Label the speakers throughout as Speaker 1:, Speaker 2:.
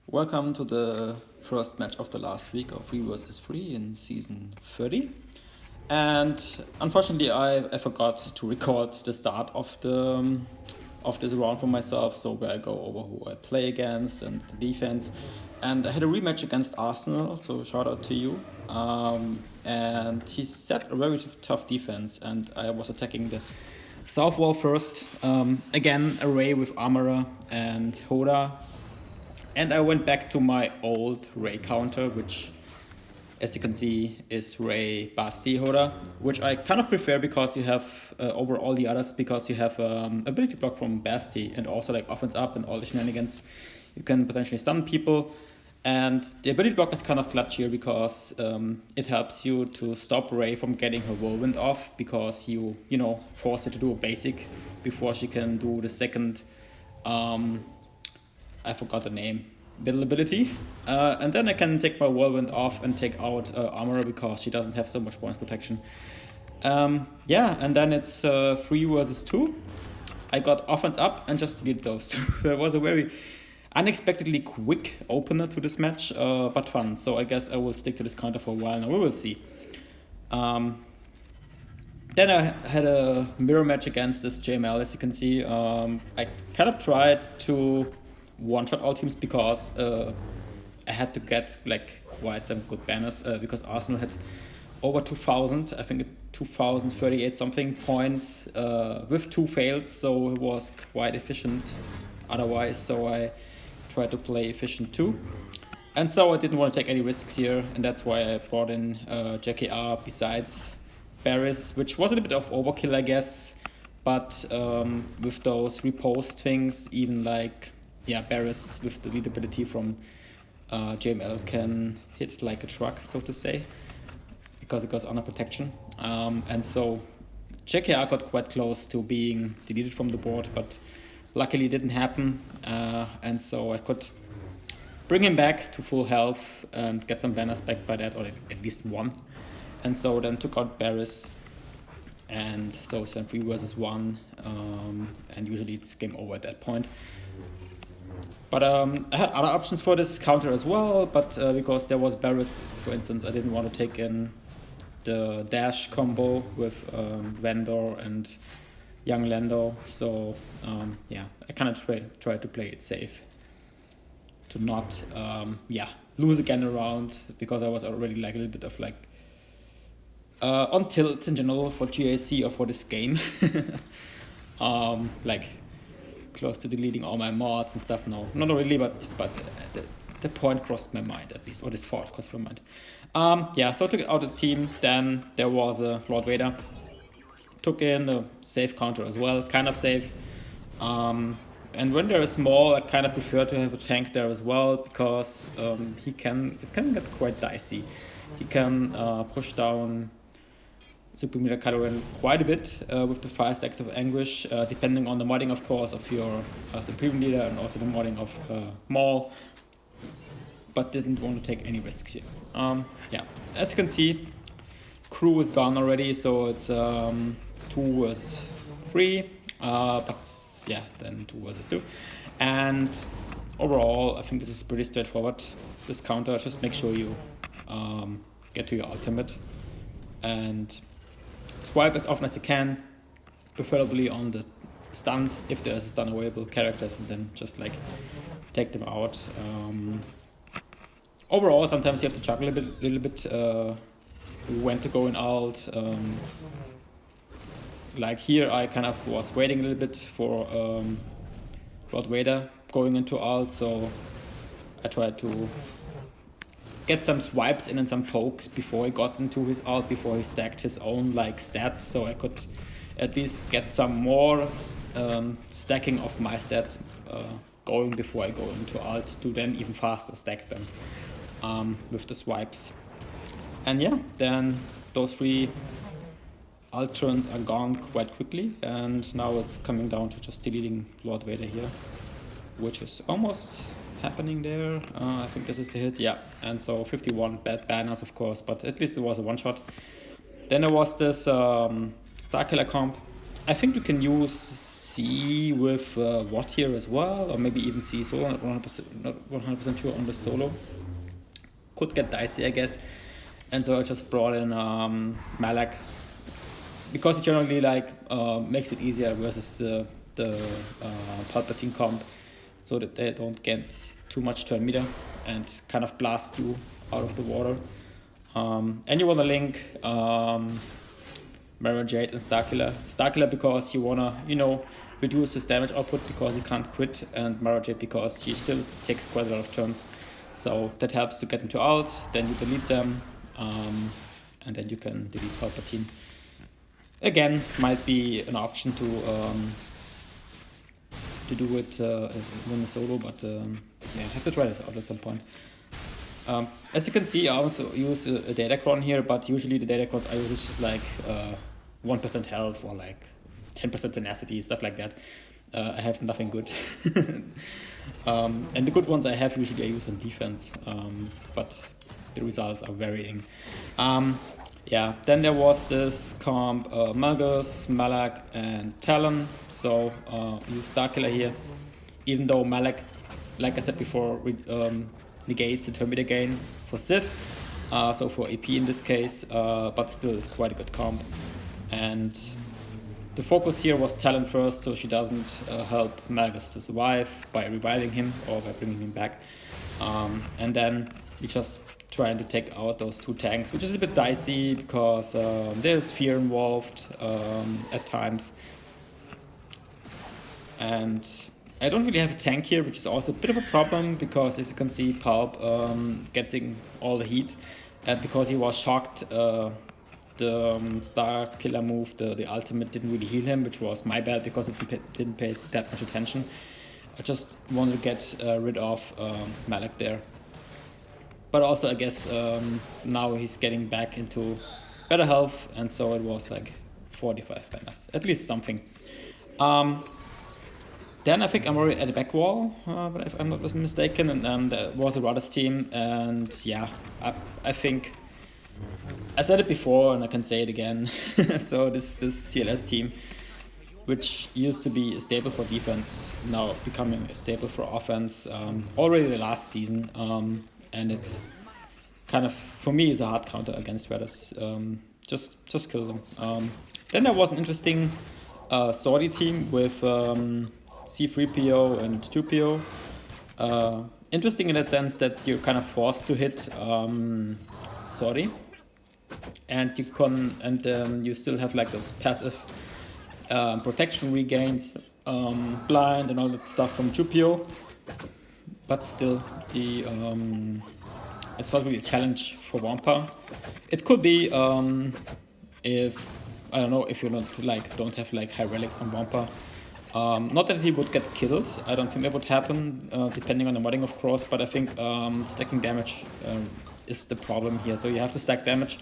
Speaker 1: Welcome to the first match of the last week of 3 versus 3 in season 30. And unfortunately, I forgot to record the start of this round for myself, so where I go over who I play against and the defense. And I had a rematch against Arsenal, so shout out to you. And he set a very tough defense, and I was attacking the south wall first. Again, array with Armorer and Hoda. And I went back to my old Ray counter, which, as you can see, is Ray Basti Hoda, which I kind of prefer because you have, over all the others, because you have ability block from Basti and also like offense up and all the shenanigans. You can potentially stun people. And the ability block is kind of clutch here because it helps you to stop Ray from getting her whirlwind off because you force her to do a basic before she can do the second I forgot the name, middle ability. And then I can take my whirlwind off and take out Armorer because she doesn't have so much bonus protection. And then it's 3 versus 2. I got offense up and just deleted those two. That was a very unexpectedly quick opener to this match, but fun. So I guess I will stick to this counter for a while now. We will see. Then I had a mirror match against this JML, as you can see. I kind of tried to one-shot all teams because I had to get like quite some good banners because Arsenal had over 2,000, I think 2,038 something points with 2 fails, so it was quite efficient otherwise, so I tried to play efficient too. And so I didn't want to take any risks here, and that's why I brought in JKR besides Barris, which was a little bit of overkill, I guess, but with those repost things, even like Barris with the lead ability from JML can hit like a truck, so to say, because it goes under protection. And so JKR got quite close to being deleted from the board, but luckily it didn't happen. And so I could bring him back to full health and get some banners back by that, or at least one. And so then took out Barris. And so it's 3 versus 1. And usually it's game over at that point. But I had other options for this counter as well, but because there was Barris, for instance, I didn't want to take in the dash combo with Vendor and Young Lando, so I kind of tried to play it safe to not lose again a round, because I was already like a little bit of like on tilt in general for GAC or for this game. Like close to deleting all my mods and stuff. No, not really, but the point crossed my mind at least, or this thought crossed my mind. So I took it out of the team. Then there was a Lord Vader. Took in a safe counter as well, kind of safe. And when they're small, I kind of prefer to have a tank there as well, because it can get quite dicey. He can push down Supreme Leader Kylo quite a bit with the 5 stacks of Anguish, depending on the modding, of course, of your Supreme Leader and also the modding of Maul, but didn't want to take any risks here. As you can see, crew is gone already, so it's 2 versus 3, then 2 versus 2. And overall, I think this is pretty straightforward. This counter, just make sure you get to your ultimate and swipe as often as you can, preferably on the stunned, if there's a stun available characters, and then just like take them out. Overall, sometimes you have to juggle a little bit when to go in ult. Like here, I kind of was waiting a little bit for Lord Vader going into ult, so I tried to get some swipes in and some pokes before he got into his ult, before he stacked his own like stats, so I could at least get some more stacking of my stats going before I go into ult, to then even faster stack them with the swipes. And then those 3 ult turns are gone quite quickly, and now it's coming down to just deleting Lord Vader here, which is almost happening there. I think this is the hit, and so 51 bad banners, of course, but at least it was a one-shot. Then there was this Starkiller comp. I think you can use C with Watt here as well, or maybe even C solo. Not 100% sure on the solo. Could get dicey, I guess. And so I just brought in Malak because it generally like makes it easier versus the Palpatine comp, so that they don't get too much turn meter and kind of blast you out of the water. And you want to link Mara Jade and Starkiller. Starkiller because you want to, reduce his damage output because he can't crit, and Mara Jade because she still takes quite a lot of turns. So that helps to get them to out, then you delete them, and then you can delete Palpatine. Again, might be an option to do it when the solo, but yeah, have to try it out at some point. As you can see, I also use a Datacron here, but usually the Datacrons I use is just like 1% health or like 10% tenacity, stuff like that. I have nothing good. And the good ones I have usually I use on defense, but the results are varying. Yeah, then there was this comp Malgus, Malak, and Talon. So use Starkiller here, even though Malak, like I said before, negates the turn meter gain for Sith, so for AP in this case, but still is quite a good comp. And the focus here was Talon first, so she doesn't help Malgus to survive by reviving him or by bringing him back. And then we just trying to take out those two tanks, which is a bit dicey because there's fear involved at times. And I don't really have a tank here, which is also a bit of a problem because, as you can see, Pulp getting all the heat, and because he was shocked, the Star Killer move, the ultimate, didn't really heal him, which was my bad because it didn't pay that much attention. I just wanted to get rid of Malak there. But also, I guess now he's getting back into better health, and so it was like 45 banners, at least something. Then I think I'm already at the back wall, but if I'm not mistaken, and there was a Rudders team, and yeah, I think I said it before and I can say it again. So this CLS team, which used to be a staple for defense, now becoming a staple for offense already the last season, and it kind of, for me, is a hard counter against Rudders. Just kill them. Then there was an interesting Saudi team with C3PO and 2PO. Interesting in that sense that you're kind of forced to hit Saudi, and you still have like those passive protection regains, blind and all that stuff from 2PO, but still it's not really a challenge for Wampa. It could be if, I don't know, if you don't have like high relics on Wampa. Not that he would get killed, I don't think that would happen, depending on the modding of course, but I think stacking damage is the problem here. So you have to stack damage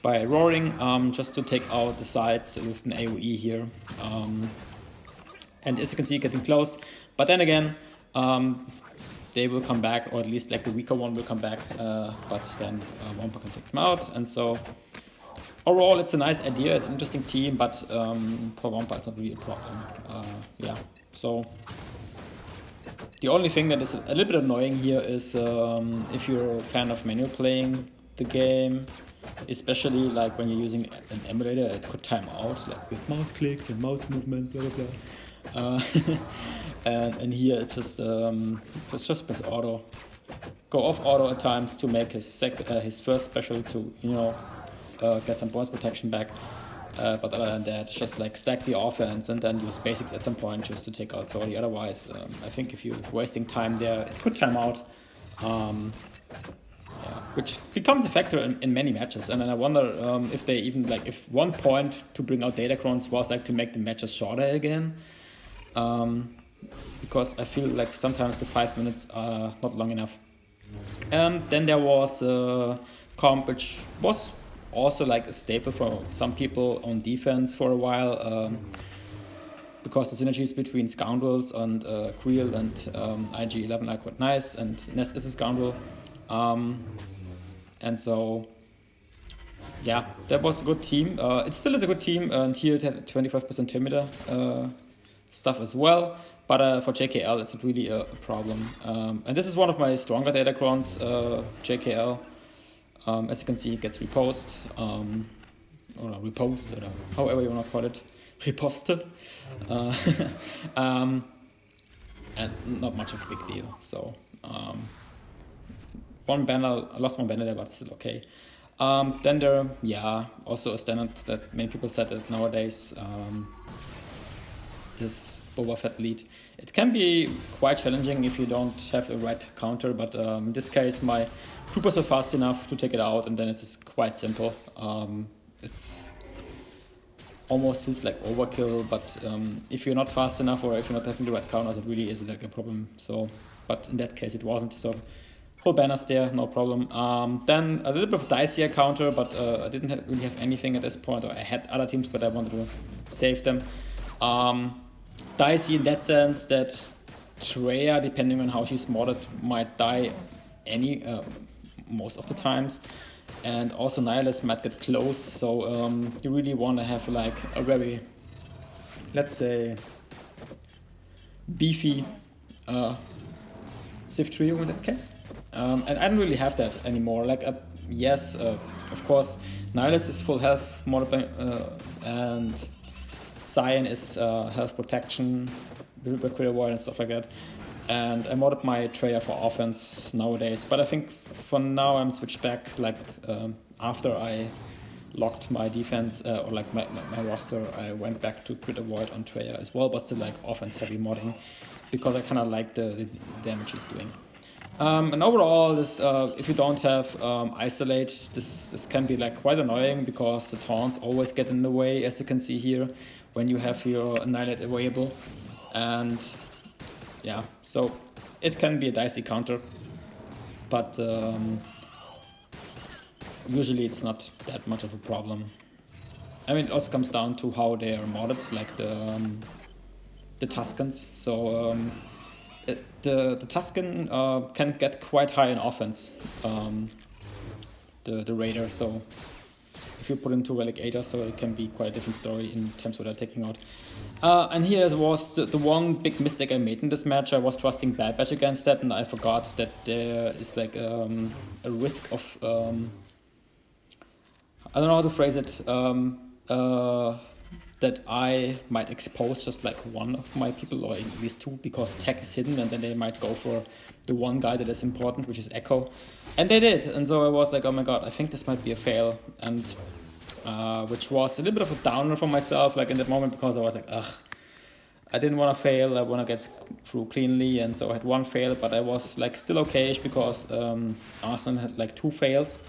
Speaker 1: by roaring, just to take out the sides with an AoE here. And as you can see, getting close, but then again, they will come back, or at least like the weaker one will come back, but then Wampa can take them out. And so overall, it's a nice idea, it's an interesting team, but for Wampa it's not really a problem. Yeah, so the only thing that is a little bit annoying here is if you're a fan of manual playing the game, especially like when you're using an emulator, it could time out, like with mouse clicks and mouse movement, blah blah blah. And here it's just press auto, go off auto at times to make his first special to get some bonus protection back. But other than that, just like stack the offense and then use basics at some point just to take out Saudi. Otherwise, I think if you're wasting time there, it could time out. Yeah, which becomes a factor in many matches. And then I wonder if they even if one point to bring out Datacrons was to make the matches shorter again. Because I feel like sometimes the 5 minutes are not long enough. Then there was a comp which was also like a staple for some people on defense for a while, because the synergies between Scoundrels and Creel and IG-11 are quite nice, and Ness is a Scoundrel. And so, yeah, that was a good team. It still is a good team, and here it had 25% turn meter stuff as well. But for JKL, it's really a problem. And this is one of my stronger Datacrons, JKL. As you can see, it gets reposed, or reposed, or however you want to call it, reposted. And not much of a big deal. So one banner, I lost one banner there, but still okay. Then there, yeah, also a standard that many people said that nowadays, this Boba Fett lead. It can be quite challenging if you don't have the right counter, but in this case my troopers were fast enough to take it out, and then it's just quite simple. It's almost feels like overkill, but if you're not fast enough or if you're not having the right counters, it really is like a problem. So, but in that case it wasn't. So whole banners there, no problem. Then a little bit of dicier counter, but I didn't really have anything at this point, or I had other teams, but I wanted to save them. Dicey in that sense that Traya, depending on how she's modded, might die most of the times, and also Nihilus might get close. So you really want to have like a very, let's say, beefy Civ trio in that case. And I don't really have that anymore. Like yes, of course, Nihilus is full health, and Cyan is health protection, crit avoid and stuff like that. And I modded my Traya for offense nowadays, but I think for now I'm switched back, like after I locked my defense, or like my roster, I went back to crit avoid on Traya as well, but still like offense heavy modding, because I kind of like the damage he's doing. And overall, this if you don't have isolate, this can be like quite annoying, because the taunts always get in the way, as you can see here, when you have your annihilate available. And yeah, so it can be a dicey counter, but usually it's not that much of a problem. I mean, it also comes down to how they are modded, like the Tuscans. So the Tuscan can get quite high in offense, the Raider. So if you put into Relic 8, so it can be quite a different story in terms of what they're taking out. And here was the one big mistake I made in this match. I was trusting Bad Batch against that, and I forgot that there is like a risk of I don't know how to phrase it, that I might expose just like one of my people, or at least two, because tech is hidden, and then they might go for the one guy that is important, which is Echo. And they did, and so I was like, oh my god, I think this might be a fail, and which was a little bit of a downer for myself, like in that moment, because I was like, ugh, I didn't want to fail, I want to get through cleanly, and so I had one fail, but I was like still okay, because Arsenal had like 2 fails.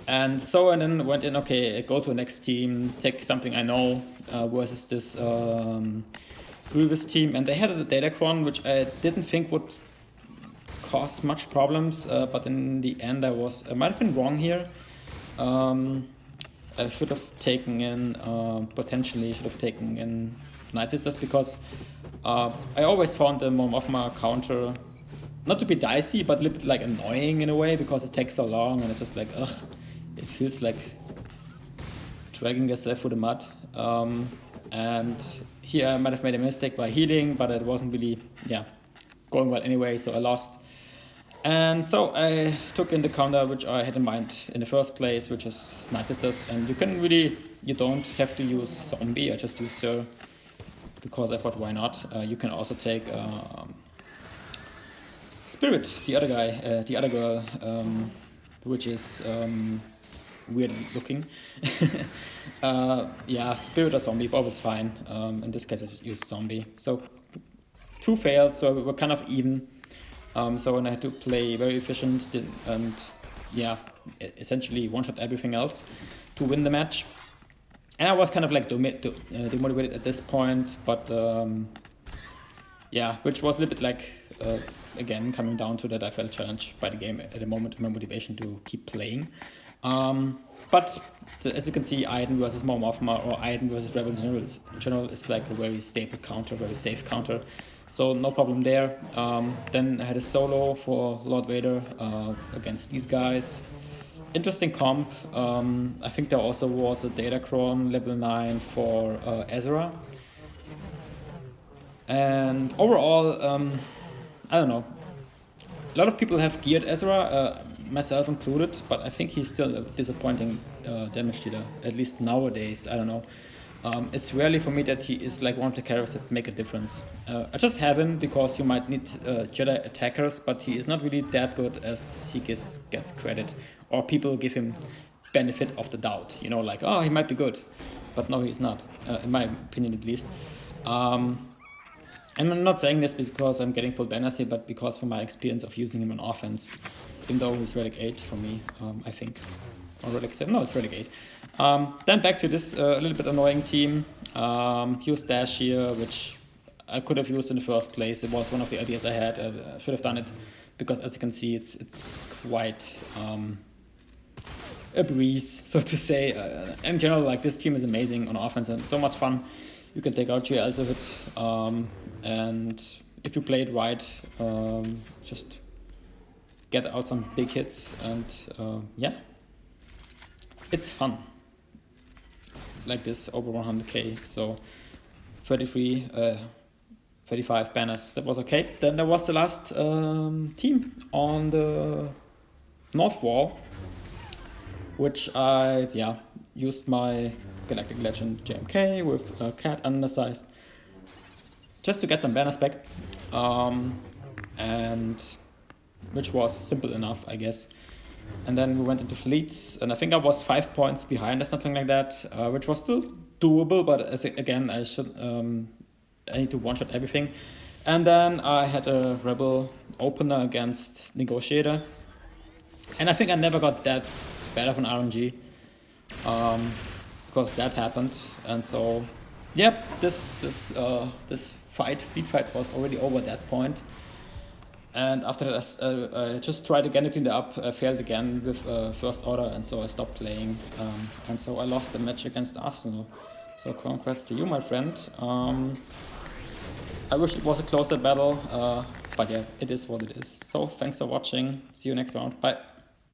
Speaker 1: And so I then went in, okay, go to the next team, take something I know, versus this previous team. And they had a Datacron, which I didn't think would cause much problems, but in the end I might have been wrong here. I should have taken in, potentially should have taken in Night Sisters, because I always found the Mon Mothma counter not to be dicey, but a little bit like annoying in a way, because it takes so long, and it's just like, ugh. It feels like dragging yourself through the mud. And here I might have made a mistake by healing, but it wasn't really, going well anyway, so I lost. And so I took in the counter which I had in mind in the first place, which is Night Sisters. And you don't have to use Zombie, I just used her because I thought, why not? You can also take Spirit, the other guy, the other girl, which is weird looking. Spirit or Zombie, both is fine. In this case I used Zombie. So 2 failed, so we were kind of even. So when I had to play very efficient and essentially one-shot everything else to win the match. And I was kind of like demotivated at this point, but which was a little bit like, again, coming down to that I felt challenged by the game at the moment, my motivation to keep playing. But as you can see, Iden versus Mon Mothma or Iden versus Rebels in general is like a very stable counter, very safe counter. So no problem there. Then I had a solo for Lord Vader against these guys. Interesting comp. I think there also was a Datacron level 9 for Ezra. And overall, I don't know. A lot of people have geared Ezra, myself included, but I think he's still a disappointing damage dealer, at least nowadays. I don't know. It's rarely for me that he is like one of the characters that make a difference. I just have him because you might need Jedi attackers, but he is not really that good as he gets credit, or people give him benefit of the doubt. You know, like, oh, he might be good, but no, he's not, in my opinion at least. And I'm not saying this because I'm getting pulled banners here, but because from my experience of using him on offense, even though he's Relic 8 for me, I think. Or Relic 7, no, it's Relic 8. Then back to this a little bit annoying team. Use Dash here, which I could have used in the first place. It was one of the ideas I had. I should have done it, because as you can see, it's quite a breeze, so to say. In general, like, this team is amazing on offense and so much fun. You can take out GLs with it, and if you play it right, just get out some big hits, and yeah, it's fun. Like this over 100k, so 35 banners, that was okay. Then there was the last team on the North Wall, which I used my Galactic Legend JMK with Cat undersized just to get some banners back, and which was simple enough, I guess. And then we went into fleets, and I think I was 5 points behind or something like that, which was still doable, but again, I need to one-shot everything. And then I had a Rebel opener against Negotiator, and I think I never got that bad of an RNG, because that happened. And so, yep, this fleet fight was already over at that point. And after that, I just tried again to clean it up. I failed again with First Order, and so I stopped playing. And so I lost the match against Arsenal. So congrats to you, my friend. I wish it was a closer battle, but yeah, it is what it is. So thanks for watching. See you next round. Bye.